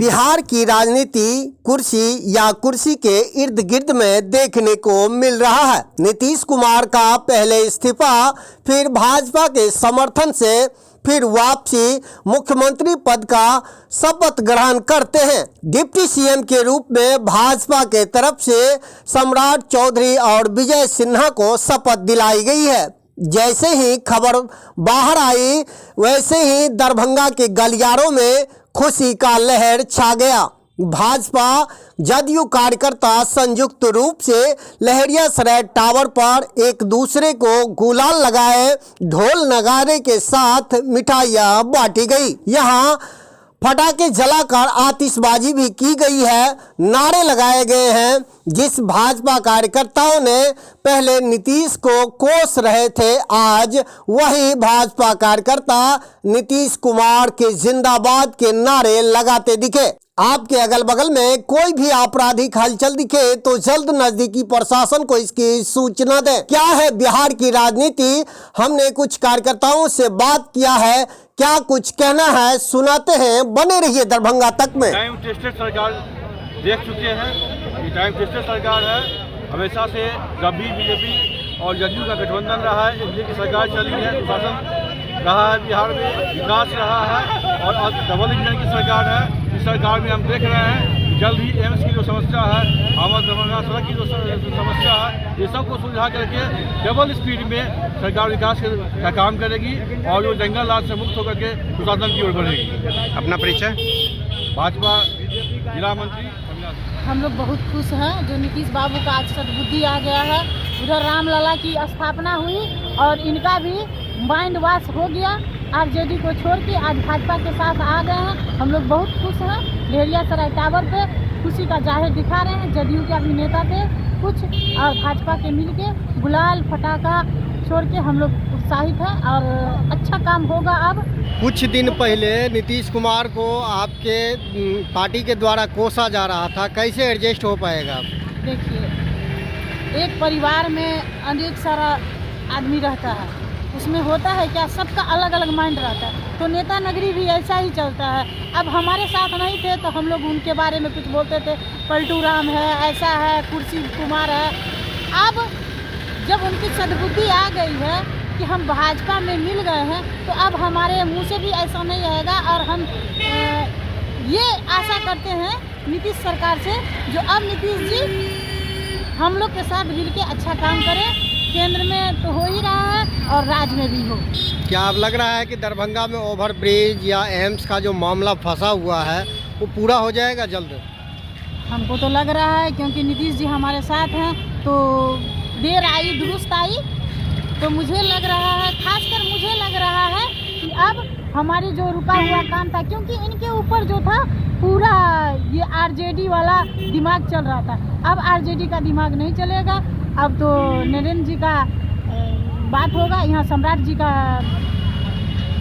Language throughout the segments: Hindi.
बिहार की राजनीति कुर्सी या कुर्सी के इर्द गिर्द में देखने को मिल रहा है। नीतीश कुमार का पहले इस्तीफा, फिर भाजपा के समर्थन से फिर वापसी, मुख्यमंत्री पद का शपथ ग्रहण करते हैं। डिप्टी सीएम के रूप में भाजपा के तरफ से सम्राट चौधरी और विजय सिन्हा को शपथ दिलाई गई है। जैसे ही खबर बाहर आई, वैसे ही दरभंगा के गलियारों में खुशी का लहर छा गया। भाजपा जदयू कार्यकर्ता संयुक्त रूप से लहरियासराय टावर पर एक दूसरे को गुलाल लगाए, ढोल नगारे के साथ मिठाइयाँ बांटी गई। यहाँ पटाखे जलाकर आतिशबाजी भी की गई है, नारे लगाए गए हैं। जिस भाजपा कार्यकर्ताओं ने पहले नीतीश को कोस रहे थे, आज वही भाजपा कार्यकर्ता नीतीश कुमार के जिंदाबाद के नारे लगाते दिखे। आपके अगल बगल में कोई भी आपराधिक हलचल दिखे तो जल्द नजदीकी प्रशासन को इसकी सूचना दें। क्या है बिहार की राजनीति, हमने कुछ कार्यकर्ताओं से बात किया है, क्या कुछ कहना है सुनाते हैं। बने रहिए दरभंगा तक में। टाइम टेस्टेड सरकार देख चुके हैं, ये टाइम टेस्टेड सरकार है। हमेशा से जब भी बीजेपी और जदयू का गठबंधन रहा है, एनडीए की सरकार चली है, शासन रहा है, बिहार में विकास रहा है और अब डबल इंजन की सरकार है। इस सरकार में हम देख रहे हैं कि जल्द ही एम्स की जो समस्या है, आमद दरभंगा सड़क की जो समस्या है, ये सब को सुलझा करके डबल स्पीड में सरकार विकास का काम करेगी और जो जंगल राज से मुक्त होकर के सुशासन की ओर बढ़ेगी। अपना परिचय। भाजपा जिला मंत्री। हम लोग बहुत खुश हैं जो नीतीश बाबू का आज सद्बुद्धि आ गया है। उधर रामलला की स्थापना हुई और इनका भी माइंड वॉश हो गया। आरजेडी को छोड़ के आज भाजपा के साथ आ गए हैं। हम लोग बहुत खुश हैं। लहरियासराय टावर पे खुशी का जाहिर दिखा रहे हैं। जदयू के अभिनेता थे कुछ और भाजपा के मिलके गुलाल फटाखा छोड़ के हम लोग उत्साहित हैं और अच्छा काम होगा। अब कुछ दिन पहले नीतीश कुमार को आपके पार्टी के द्वारा कोसा जा रहा था, कैसे एडजस्ट हो पाएगा? देखिए, एक परिवार में अनेक सारा आदमी रहता है, उसमें होता है क्या, सबका अलग अलग माइंड रहता है। तो नेता नगरी भी ऐसा ही चलता है। अब हमारे साथ नहीं थे तो हम लोग उनके बारे में कुछ बोलते थे, पलटू राम है, ऐसा है, कुर्सी कुमार है। अब जब उनकी सद्बुद्धि आ गई है कि हम भाजपा में मिल गए हैं, तो अब हमारे मुंह से भी ऐसा नहीं रहेगा और हम ये आशा करते हैं नीतीश सरकार से, जो अब नीतीश जी हम लोग के साथ मिल के अच्छा काम करें। केंद्र में तो हो ही रहा है और राज्य में भी हो। क्या अब लग रहा है कि दरभंगा में ओवर ब्रिज या एम्स का जो मामला फंसा हुआ है वो पूरा हो जाएगा जल्द? हमको तो लग रहा है, क्योंकि नीतीश जी हमारे साथ हैं तो देर आई दुरुस्त आई। तो मुझे लग रहा है, खासकर मुझे लग रहा है कि अब हमारी जो रुका हुआ काम था, क्योंकि इनके ऊपर जो था पूरा ये आरजेडी वाला दिमाग चल रहा था। अब आरजेडी का दिमाग नहीं चलेगा। अब तो नरेंद्र जी का बात होगा, यहाँ सम्राट जी का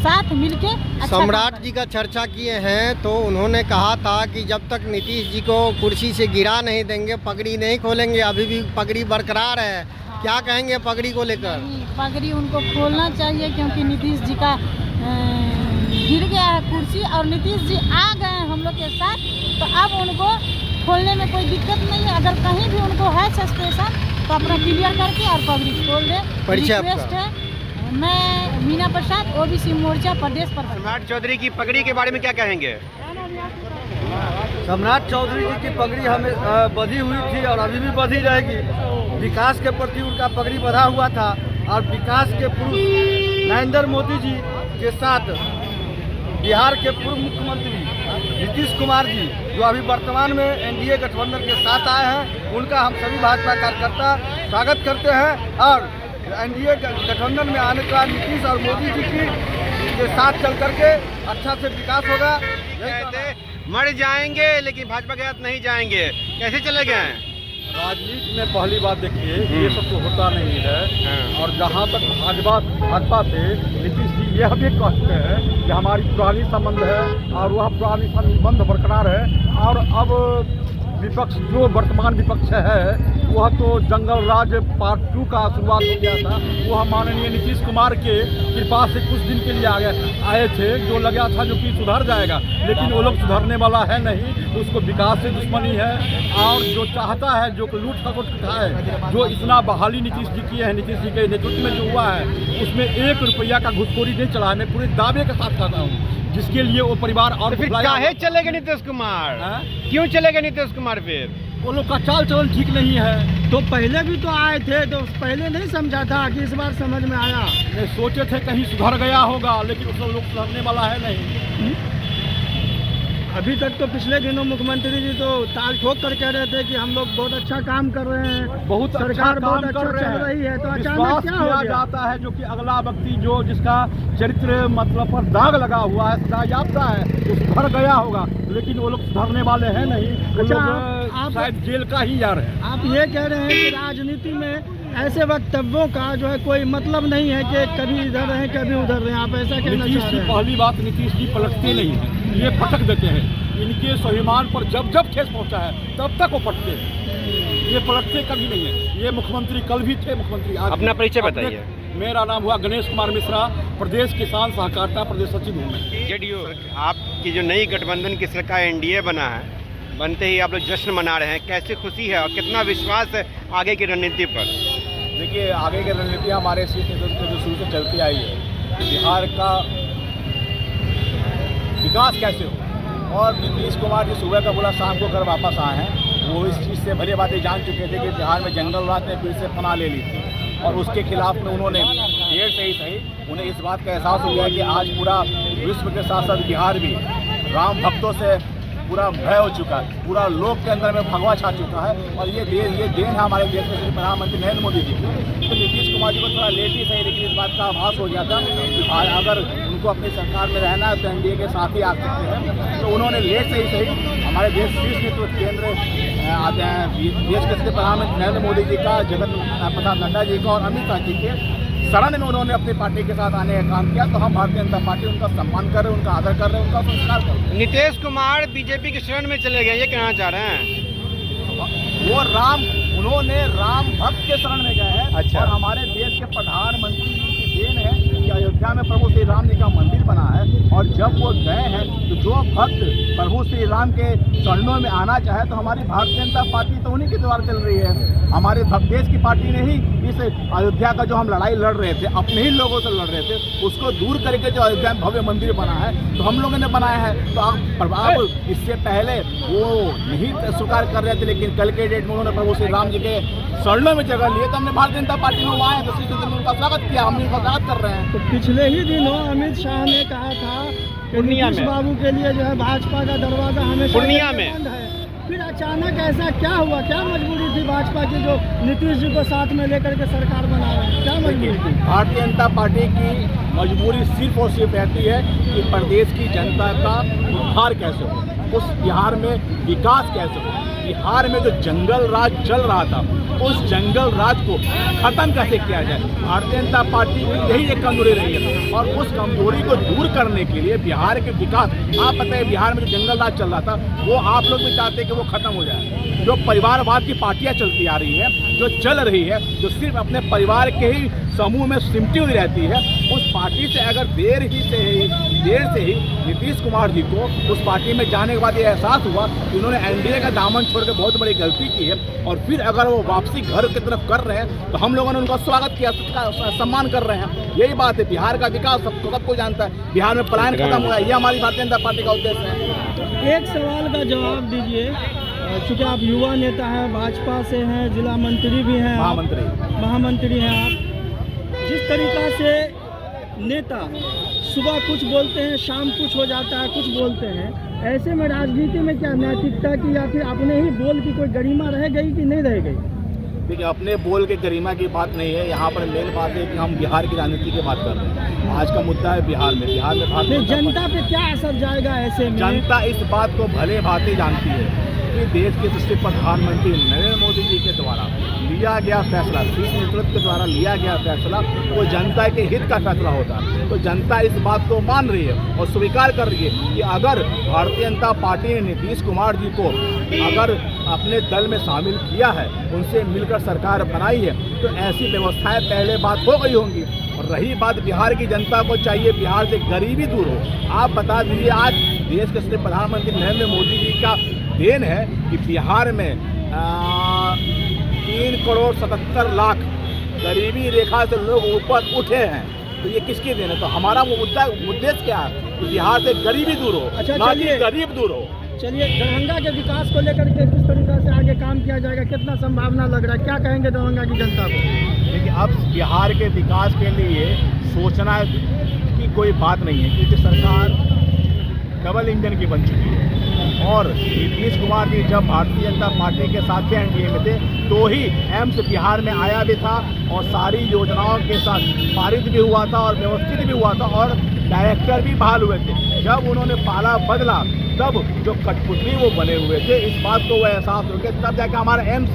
साथ मिलके अच्छा। सम्राट जी का चर्चा किए हैं तो उन्होंने कहा था कि जब तक नीतीश जी को कुर्सी से गिरा नहीं देंगे, पगड़ी नहीं खोलेंगे। अभी भी पगड़ी बरकरार है। हाँ। क्या कहेंगे पगड़ी को लेकर? पगड़ी उनको खोलना चाहिए, क्योंकि नीतीश जी का गिर गया है कुर्सी और नीतीश जी आ गए हैं हम लोग के साथ, तो अब उनको खोलने में कोई दिक्कत नहीं है। अगर कहीं भी उनको है सस्पेंशन तो अपना क्लियर करके और पगड़ी खोल दे। रिक्वेस्ट है। मैं मीना प्रसाद, ओबीसी मोर्चा प्रदेश प्रभारी। सम्राट चौधरी की पगड़ी के बारे में क्या कहेंगे? सम्राट चौधरी जी की पगड़ी हमें बंधी हुई थी और अभी भी बंधी रहेगी। विकास के प्रति उनका पगड़ी बंधा हुआ था और विकास के पुरुष नरेंद्र मोदी जी के साथ बिहार के पूर्व मुख्यमंत्री नीतीश कुमार जी, जो अभी वर्तमान में एनडीए गठबंधन के साथ आए हैं, उनका हम सभी भाजपा कार्यकर्ता स्वागत करते हैं। और एनडीए गठबंधन में आने के बाद नीतीश और मोदी जी के साथ चल करके अच्छा से विकास होगा। मर जाएंगे लेकिन भाजपा के साथ नहीं जाएंगे, कैसे चले गए हैं? राजनीति में पहली बात देखिए, ये सब तो होता नहीं है। और जहाँ तक भाजपा से नीतीश जी यह भी कहते हैं कि हमारी पुरानी संबंध है और वह पुरानी संबंध बरकरार है। और अब विपक्ष जो वर्तमान विपक्ष है वह तो जंगल राज पार्ट 2 का शुरुआत हो गया था। वह माननीय नीतीश कुमार के कृपा से कुछ दिन के लिए आए थे, जो लगा था जो कि सुधर जाएगा, लेकिन वो लोग सुधरने वाला है नहीं। उसको विकास से दुश्मनी है और जो चाहता है जो लूट खसोट है, जो इतना बहाली नीतीश जी की है, नीतीश जी के नेतृत्व में जो हुआ है उसमें 1 रुपया का घुसखोरी नहीं चला है। मैं पूरे दावे के साथ कहता हूँ, जिसके लिए वो परिवार और फिर काहे चलेगा नीतीश कुमार? क्यों चलेगा नीतीश कुमार? फिर वो लोग का चाल चलन ठीक नहीं है। तो पहले भी तो आए थे, तो पहले नहीं समझा था कि इस बार समझ में आया? नहीं, सोचे थे कहीं सुधर गया होगा, लेकिन उस लोग सुधरने वाला है नहीं। अभी तक तो पिछले दिनों मुख्यमंत्री जी तो ताल ठोक कर कह रहे थे कि हम लोग बहुत अच्छा काम कर रहे हैं, बहुत सरकार बहुत अच्छा अच्छा चल रही है। तो अचानक विश्वास क्या हो किया गया? जाता है जो कि अगला व्यक्ति जो जिसका चरित्र मतलब पर दाग लगा हुआ है, सदा याफ्ता है, वो सुधर गया होगा, लेकिन वो लोग सुधरने वाले हैं नहीं। वो अच्छा, लोग आप शायद जेल का ही यार है। आप ये कह रहे हैं कि राजनीति में ऐसे वक्तव्यों का जो है कोई मतलब नहीं है कि कभी इधर रहे कभी उधर रहे, आप ऐसा कहना नीतीश चाह जी, रहे हैं? पहली बात, नीतीश जी पलटते नहीं हैं, ये पटक देते हैं। इनके स्वाभिमान पर जब जब ठेस पहुंचा है तब तक वो पटते हैं, ये पलटते कभी नहीं है। ये मुख्यमंत्री कल भी थे, मुख्यमंत्री आज। अपना परिचय बताइए। मेरा नाम हुआ गणेश कुमार मिश्रा, प्रदेश किसान सहकारिता प्रदेश सचिव हूँ मैं। जेडीयू आपकी जो नई गठबंधन की सरकार एनडीए बना है, बनते ही आप लोग जश्न मना रहे हैं, कैसे खुशी है और कितना विश्वास है आगे की रणनीति पर? देखिए, आगे की रणनीति हमारे शीर्ष नेतृत्व जो शुरू से चलती आई है, बिहार का विकास कैसे हो। और नीतीश कुमार जी सुबह का बोला शाम को घर वापस आए हैं, वो इस चीज़ से भली बातें जान चुके थे कि बिहार में जंगल राज ने फिर से पनाह ले ली थी और उसके खिलाफ में उन्होंने देर से ही सही उन्हें इस बात का एहसास हो गया कि आज पूरा विश्व के साथ साथ बिहार भी राम भक्तों से पूरा भय हो चुका है, पूरा लोग के अंदर में भगवा छा चुका है। और ये देन है हमारे देश में श्री प्रधानमंत्री नरेंद्र मोदी जी की। तो नीतीश कुमार जी को थोड़ा लेट ही सही, लेकिन इस बात का आभास हो गया था कि अगर उनको अपनी सरकार में रहना है तो एनडीए के साथ ही आ सकते हैं। तो उन्होंने लेट से ही सही हमारे देश शीर्ष नेतृत्व केंद्र देश के श्री प्रधानमंत्री नरेंद्र मोदी जी का, जगत प्रसाद नड्डा जी का और अमित शाह जी के शरण में उन्होंने अपनी पार्टी के साथ आने का काम किया। तो हम भारतीय जनता पार्टी उनका सम्मान कर रहे हैं, उनका आदर कर रहे हैं, उनका संस्कार कर रहे हैं। नीतीश कुमार बीजेपी के शरण में चले गए, ये कहना चाह रहे हैं? वो उन्होंने राम भक्त के शरण में गए हैं। अच्छा। और हमारे देश के प्रधानमंत्री जी की देन है कि अयोध्या में प्रभु श्री राम जी का मंदिर बना है, और जब वो गए हैं तो जो भक्त प्रभु श्री राम के चरणों में आना चाहे तो हमारी भारतीय जनता पार्टी तो उन्हीं के द्वारा चल रही है। हमारे देश की पार्टी ने ही इस अयोध्या का जो हम लड़ाई लड़ रहे थे, अपने ही लोगों से लड़ रहे थे, उसको दूर करके जो अयोध्या में भव्य मंदिर बना है तो हम लोगों ने बनाया है। तो आप इससे पहले वो नहीं स्वीकार कर रहे थे, लेकिन कल के डेट में उन्होंने प्रभु श्री राम जी के शरणों में जगह लिए, तो हमने भारतीय जनता पार्टी में वहाँ तो उनका स्वागत किया, हम उनका स्वागत कर रहे हैं। तो पिछले ही दिनों अमित शाह ने कहा था कि नीतीश बाबू के लिए जो है भाजपा का दरवाजा हमेशा पूर्णिया में बंद है। फिर अचानक ऐसा क्या हुआ? क्या मजबूरी थी भाजपा की जो नीतीश जी को साथ में लेकर के सरकार बना रहे हैं? क्या मजबूरी थी? भारतीय जनता पार्टी की मजबूरी सिर्फ और सिर्फ रहती है कि प्रदेश की जनता का उद्धार कैसे हो, उस बिहार में विकास कैसे हो, बिहार में जो जंगल राज चल रहा था उस जंगल राज को खत्म कैसे किया जाए। भारतीय जनता पार्टी की यही एक कमजोरी रही है, और उस कमजोरी को दूर करने के लिए बिहार के विकास, आप बताइए बिहार में जो जंगल राज चल रहा था वो आप लोग भी चाहते हैं कि वो खत्म हो जाए। जो परिवारवाद की पार्टियां चलती आ रही हैं, जो चल रही है, जो सिर्फ अपने परिवार के ही समूह में सिमटी हुई रहती है, उस पार्टी से अगर देर से ही नीतीश कुमार जी को उस पार्टी में जाने के बाद ये एहसास हुआ कि उन्होंने एनडीए का दामन छोड़ के बहुत बड़ी गलती की है, और फिर अगर वो वापसी घर की तरफ कर रहे हैं तो हम लोगों ने उनका स्वागत किया, सम्मान कर रहे हैं। यही बात है, बिहार का विकास सबको जानता है, बिहार में पलायन खत्म हुआ है, ये हमारी भारतीय जनता पार्टी का उद्देश्य है। एक सवाल का जवाब दीजिए, चूँकि आप युवा नेता हैं, भाजपा से हैं, जिला मंत्री भी हैं, महामंत्री हैं आप, जिस तरीका से नेता सुबह कुछ बोलते हैं, शाम कुछ हो जाता है, कुछ बोलते हैं, ऐसे में राजनीति में क्या नैतिकता की या फिर अपने ही बोल की कोई गरिमा रह गई कि नहीं रह गई? देखिए, अपने बोल के गरिमा की बात नहीं है, यहाँ पर मेन बात है कि हम बिहार की राजनीति की बात कर रहे हैं। आज का मुद्दा है बिहार में भारतीय जनता पे क्या असर जाएगा ऐसे में? जनता इस बात को भले भांति जानती है कि देश के यशस्वी प्रधानमंत्री नरेंद्र मोदी जी के द्वारा लिया गया फैसला, शीर्ष नेतृत्व के द्वारा लिया गया फैसला, वो जनता के हित का फैसला होता है। तो जनता इस बात को मान रही है और स्वीकार कर रही है कि अगर भारतीय जनता पार्टी ने नीतीश कुमार जी को अगर अपने दल में शामिल किया है, उनसे मिलकर सरकार बनाई है, तो ऐसी व्यवस्थाएं पहले बात हो गई होंगी। और रही बात बिहार की जनता को चाहिए बिहार से गरीबी दूर हो। आप बता दीजिए, आज देश के प्रधानमंत्री नरेंद्र मोदी जी का देन है कि बिहार में 3,77,00,000 गरीबी रेखा से लोग ऊपर उठे हैं। तो ये किसकी देन है? तो हमारा वो उद्देश्य क्या है कि बिहार से गरीबी दूर हो, ना कि गरीब दूर हो। चलिए, दरभंगा के विकास को लेकर के किस तरीके से आगे काम किया जाएगा, कितना संभावना लग रहा है, क्या कहेंगे दरभंगा की जनता को? देखिए, अब बिहार के विकास के लिए सोचना की कोई बात नहीं है, क्योंकि सरकार डबल इंजन की बन चुकी है। और नीतीश कुमार जी जब भारतीय जनता पार्टी के साथ थे, एनडीए में थे, तो ही एम्स बिहार में आया भी था और सारी योजनाओं के साथ पारित भी हुआ था और व्यवस्थित भी हुआ था और डायरेक्टर भी बहाल हुए थे। जब उन्होंने पाला बदला, तब जो कठपुतली वो बने हुए थे, इस बात को वो एहसास हो गया, तब जाकर हमारा एम्स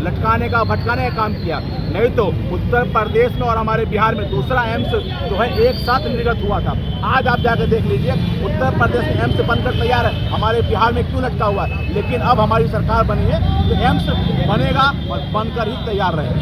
लटकाने का भटकाने का काम किया। नहीं तो उत्तर प्रदेश में और हमारे बिहार में दूसरा एम्स जो है एक साथ निर्गत हुआ था। आज आप जाकर देख लीजिए, उत्तर प्रदेश में एम्स बनकर तैयार है, हमारे बिहार में क्यों लटका हुआ है? लेकिन अब हमारी सरकार बनी है तो एम्स बनेगा और बनकर ही तैयार रहेगा।